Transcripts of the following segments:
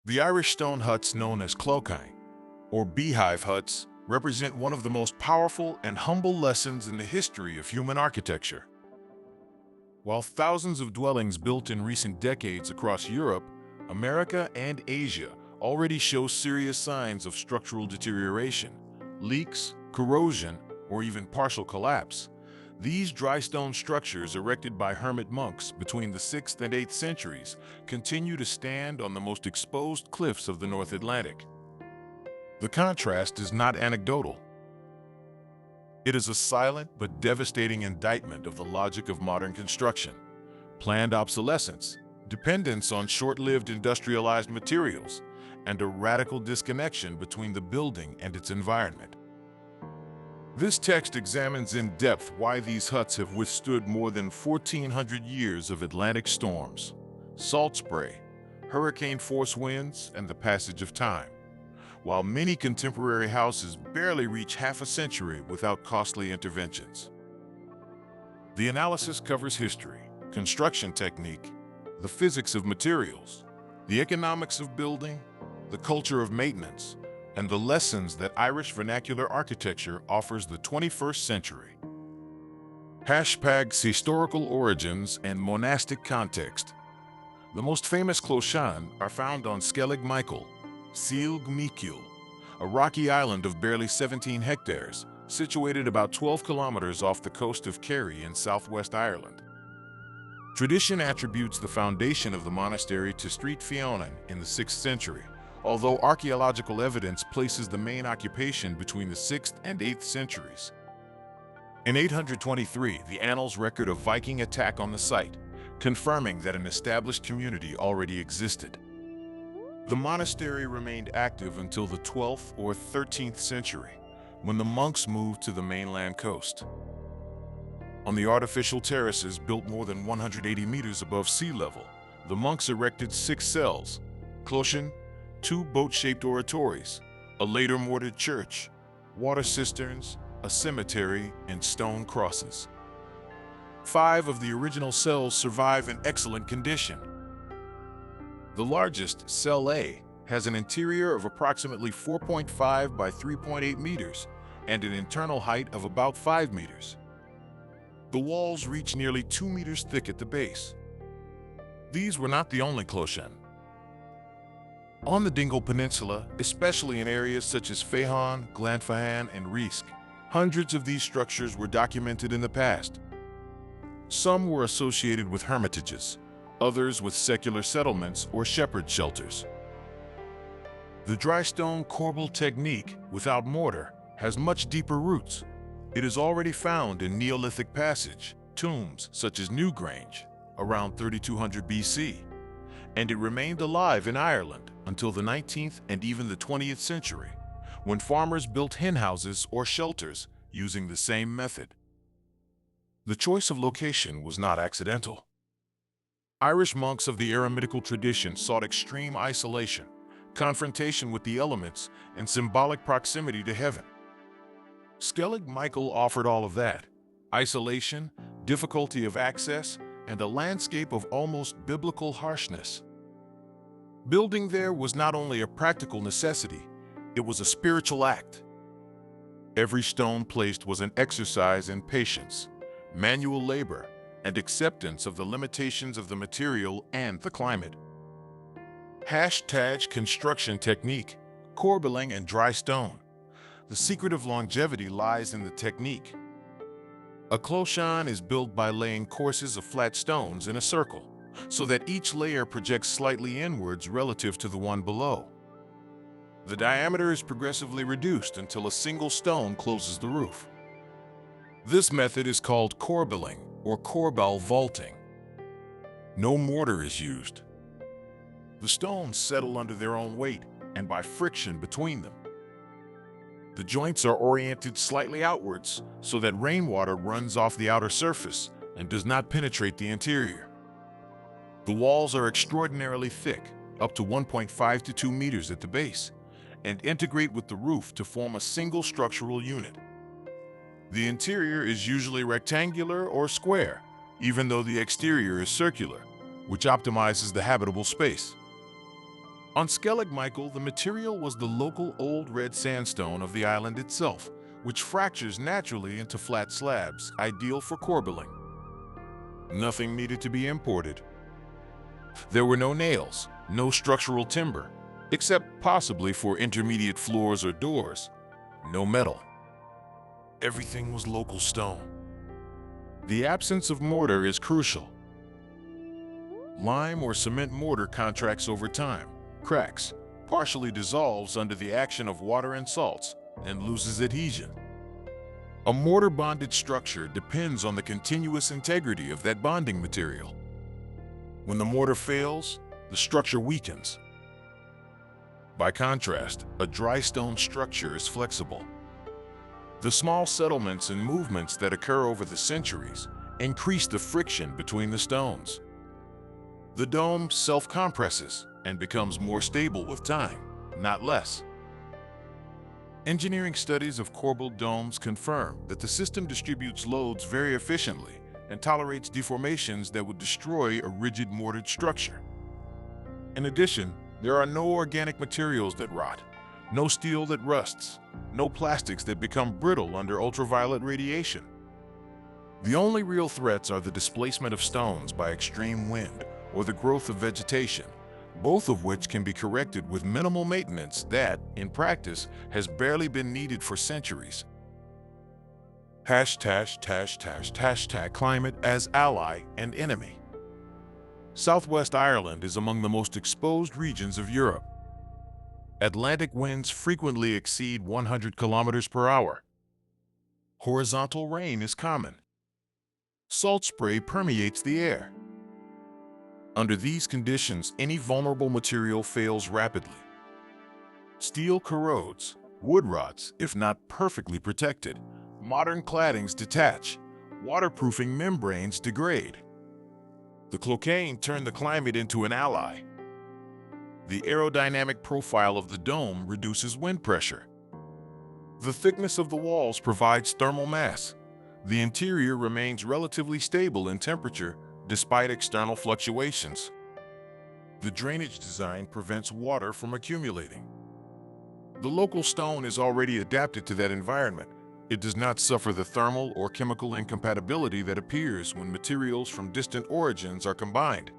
The Irish stone huts known as clochain, or beehive huts, represent one of the most powerful and humble lessons in the history of human architecture. While thousands of dwellings built in recent decades across Europe, America, and Asia already show serious signs of structural deterioration, leaks, corrosion, or even partial collapse, these dry stone structures erected by hermit monks between the 6th and 8th centuries continue to stand on the most exposed cliffs of the North Atlantic. The contrast is not anecdotal. It is a silent but devastating indictment of the logic of modern construction: planned obsolescence, dependence on short-lived industrialized materials, and a radical disconnection between the building and its environment. This text examines in depth why these huts have withstood more than 1,400 years of Atlantic storms, salt spray, hurricane-force winds, and the passage of time, while many contemporary houses barely reach half a century without costly interventions. The analysis covers history, construction technique, the physics of materials, the economics of building, the culture of maintenance, and the lessons that Irish vernacular architecture offers the 21st century. Historical origins and monastic context. The most famous clochain are found on Skellig Michael, Síl Michael, a rocky island of barely 17 hectares, situated about 12 kilometers off the coast of Kerry in southwest Ireland. Tradition attributes the foundation of the monastery to Street Fionnan in the 6th century, although archaeological evidence places the main occupation between the 6th and 8th centuries. In 823, the annals record a Viking attack on the site, confirming that an established community already existed. The monastery remained active until the 12th or 13th century, when the monks moved to the mainland coast. On the artificial terraces built more than 180 meters above sea level, the monks erected 6 cells, clochain, 2 boat-shaped oratories, a later mortared church, water cisterns, a cemetery, and stone crosses. 5 of the original cells survive in excellent condition. The largest, Cell A, has an interior of approximately 4.5 by 3.8 meters and an internal height of about 5 meters. The walls reach nearly 2 meters thick at the base. These were not the only clochain. On the Dingle Peninsula, especially in areas such as Fehan, Glanfahan, and Reesk, hundreds of these structures were documented in the past. Some were associated with hermitages, others with secular settlements or shepherd shelters. The dry stone corbel technique, without mortar, has much deeper roots. It is already found in Neolithic passage, tombs such as Newgrange, around 3200 BC, and it remained alive in Ireland until the 19th and even the 20th century, when farmers built hen houses or shelters using the same method. The choice of location was not accidental. Irish monks of the eremitical tradition sought extreme isolation, confrontation with the elements, and symbolic proximity to heaven. Skellig Michael offered all of that: isolation, difficulty of access, and a landscape of almost biblical harshness. Building there was not only a practical necessity, it was a spiritual act. Every stone placed was an exercise in patience, manual labor, and acceptance of the limitations of the material and the climate. Construction technique, corbelling and dry stone. The secret of longevity lies in the technique. A clochain is built by laying courses of flat stones in a circle, so that each layer projects slightly inwards relative to the one below. The diameter is progressively reduced until a single stone closes the roof. This method is called corbelling or corbel vaulting. No mortar is used. The stones settle under their own weight and by friction between them. The joints are oriented slightly outwards so that rainwater runs off the outer surface and does not penetrate the interior. The walls are extraordinarily thick, up to 1.5 to 2 meters at the base, and integrate with the roof to form a single structural unit. The interior is usually rectangular or square, even though the exterior is circular, which optimizes the habitable space. On Skellig Michael, the material was the local old red sandstone of the island itself, which fractures naturally into flat slabs, ideal for corbelling. Nothing needed to be imported. There were no nails, no structural timber, except possibly for intermediate floors or doors. No metal. Everything was local stone. The absence of mortar is crucial. Lime or cement mortar contracts over time, cracks, partially dissolves under the action of water and salts, and loses adhesion. A mortar-bonded structure depends on the continuous integrity of that bonding material. When the mortar fails, the structure weakens. By contrast, a dry stone structure is flexible. The small settlements and movements that occur over the centuries increase the friction between the stones. The dome self-compresses and becomes more stable with time, not less. Engineering studies of corbelled domes confirm that the system distributes loads very efficiently and tolerates deformations that would destroy a rigid mortared structure. In addition, there are no organic materials that rot, no steel that rusts, no plastics that become brittle under ultraviolet radiation. The only real threats are the displacement of stones by extreme wind or the growth of vegetation, both of which can be corrected with minimal maintenance that, in practice, has barely been needed for centuries. Climate as ally and enemy. Southwest Ireland is among the most exposed regions of Europe. Atlantic winds frequently exceed 100 kilometers per hour. Horizontal rain is common. Salt spray permeates the air. Under these conditions, any vulnerable material fails rapidly. Steel corrodes, wood rots if not perfectly protected, modern claddings detach, waterproofing membranes degrade. The clocaine turned the climate into an ally. The aerodynamic profile of the dome reduces wind pressure. The thickness of the walls provides thermal mass. The interior remains relatively stable in temperature despite external fluctuations. The drainage design prevents water from accumulating. The local stone is already adapted to that environment. It does not suffer the thermal or chemical incompatibility that appears when materials from distant origins are combined.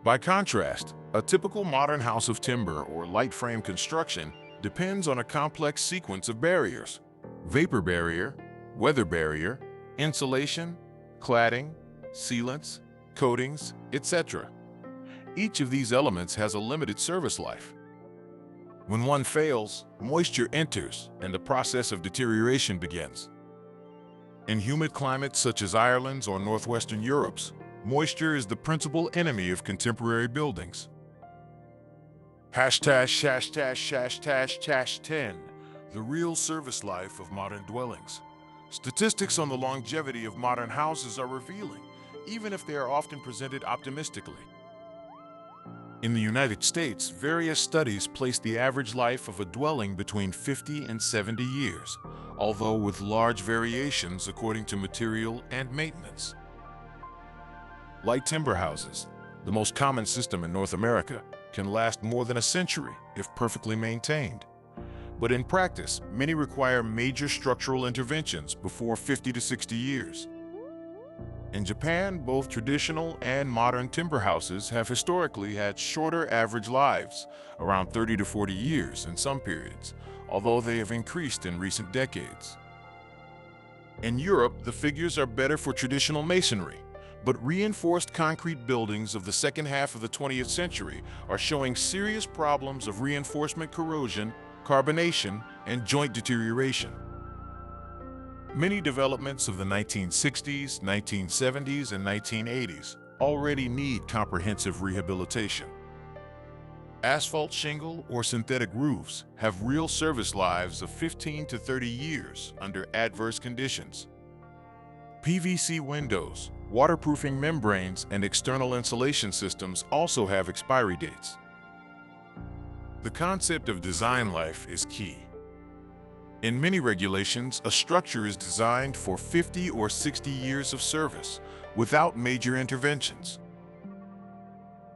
By contrast, a typical modern house of timber or light frame construction depends on a complex sequence of barriers: vapor barrier, weather barrier, insulation, cladding, sealants, coatings, etc. Each of these elements has a limited service life. When one fails, moisture enters and the process of deterioration begins. In humid climates such as Ireland's or northwestern Europe's, moisture is the principal enemy of contemporary buildings. #10. The real service life of modern dwellings. Statistics on the longevity of modern houses are revealing, even if they are often presented optimistically. In the United States, various studies place the average life of a dwelling between 50 and 70 years, although with large variations according to material and maintenance. Light timber houses, the most common system in North America, can last more than a century if perfectly maintained. But in practice, many require major structural interventions before 50 to 60 years. In Japan, both traditional and modern timber houses have historically had shorter average lives, around 30 to 40 years in some periods, although they have increased in recent decades. In Europe, the figures are better for traditional masonry, but reinforced concrete buildings of the second half of the 20th century are showing serious problems of reinforcement corrosion, carbonation, and joint deterioration. Many developments of the 1960s, 1970s, and 1980s already need comprehensive rehabilitation. Asphalt shingle or synthetic roofs have real service lives of 15 to 30 years under adverse conditions. PVC windows, waterproofing membranes, and external insulation systems also have expiry dates. The concept of design life is key. In many regulations, a structure is designed for 50 or 60 years of service without major interventions.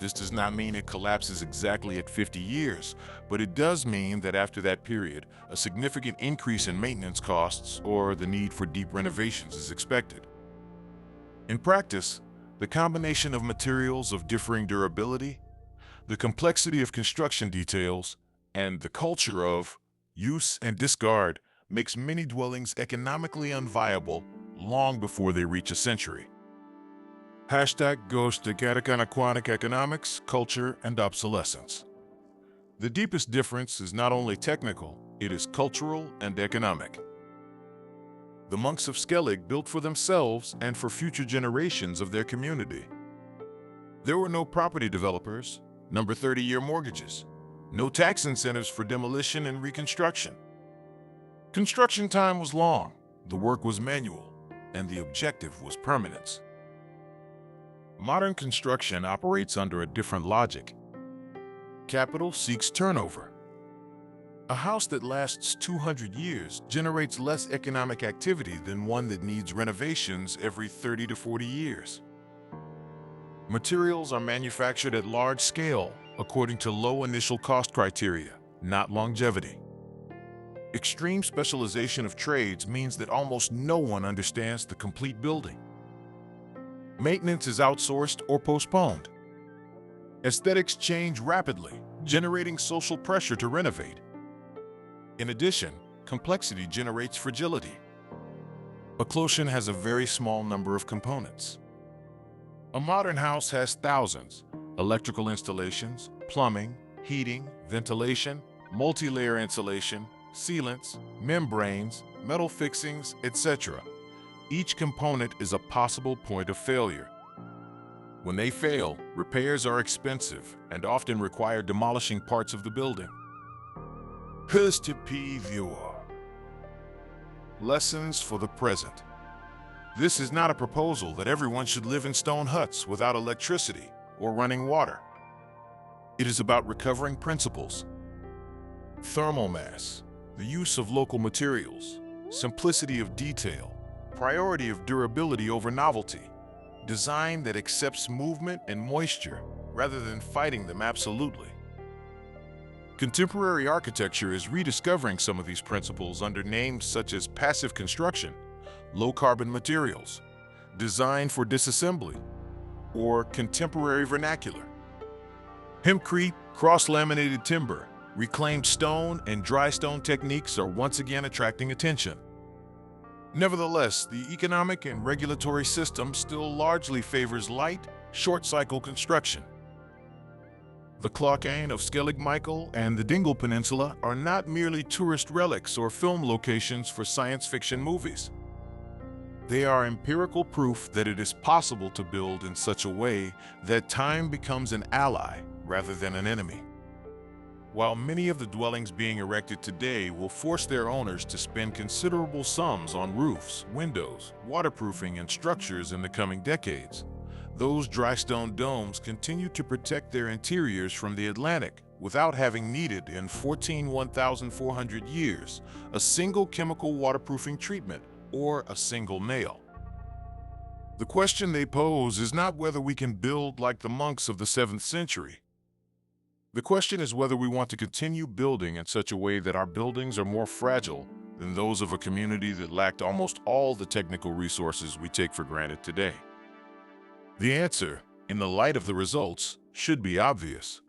This does not mean it collapses exactly at 50 years, but it does mean that after that period, a significant increase in maintenance costs or the need for deep renovations is expected. In practice, the combination of materials of differing durability, the complexity of construction details, and the culture of use and discard makes many dwellings economically unviable long before they reach a century. Hashtag goes to aquatic economics, culture, and obsolescence. The deepest difference is not only technical, it is cultural and economic. The monks of Skellig built for themselves and for future generations of their community. There were no property developers, number 30-year mortgages, no tax incentives for demolition and reconstruction. Construction time was long, the work was manual, and the objective was permanence. Modern construction operates under a different logic. Capital seeks turnover. A house that lasts 200 years generates less economic activity than one that needs renovations every 30 to 40 years. Materials are manufactured at large scale according to low initial cost criteria, not longevity. Extreme specialization of trades means that almost no one understands the complete building. Maintenance is outsourced or postponed. Aesthetics change rapidly, generating social pressure to renovate. In addition, complexity generates fragility. A clochen has a very small number of components. A modern house has thousands: electrical installations, plumbing, heating, ventilation, multi-layer insulation, sealants, membranes, metal fixings, etc. Each component is a possible point of failure. When they fail, repairs are expensive and often require demolishing parts of the building. Lessons for the present. This is not a proposal that everyone should live in stone huts without electricity or running water. It is about recovering principles. Thermal mass, the use of local materials, simplicity of detail, priority of durability over novelty, design that accepts movement and moisture rather than fighting them absolutely. Contemporary architecture is rediscovering some of these principles under names such as passive construction, low-carbon materials, design for disassembly, or contemporary vernacular. Hempcrete, cross-laminated timber, reclaimed stone, and dry stone techniques are once again attracting attention. Nevertheless, the economic and regulatory system still largely favors light, short-cycle construction. The Clochane of Skellig Michael and the Dingle Peninsula are not merely tourist relics or film locations for science fiction movies. They are empirical proof that it is possible to build in such a way that time becomes an ally rather than an enemy. While many of the dwellings being erected today will force their owners to spend considerable sums on roofs, windows, waterproofing, and structures in the coming decades, those dry stone domes continue to protect their interiors from the Atlantic without having needed, in 1,400 years, a single chemical waterproofing treatment or a single nail. The question they pose is not whether we can build like the monks of the 7th century. The question is whether we want to continue building in such a way that our buildings are more fragile than those of a community that lacked almost all the technical resources we take for granted today. The answer, in the light of the results, should be obvious.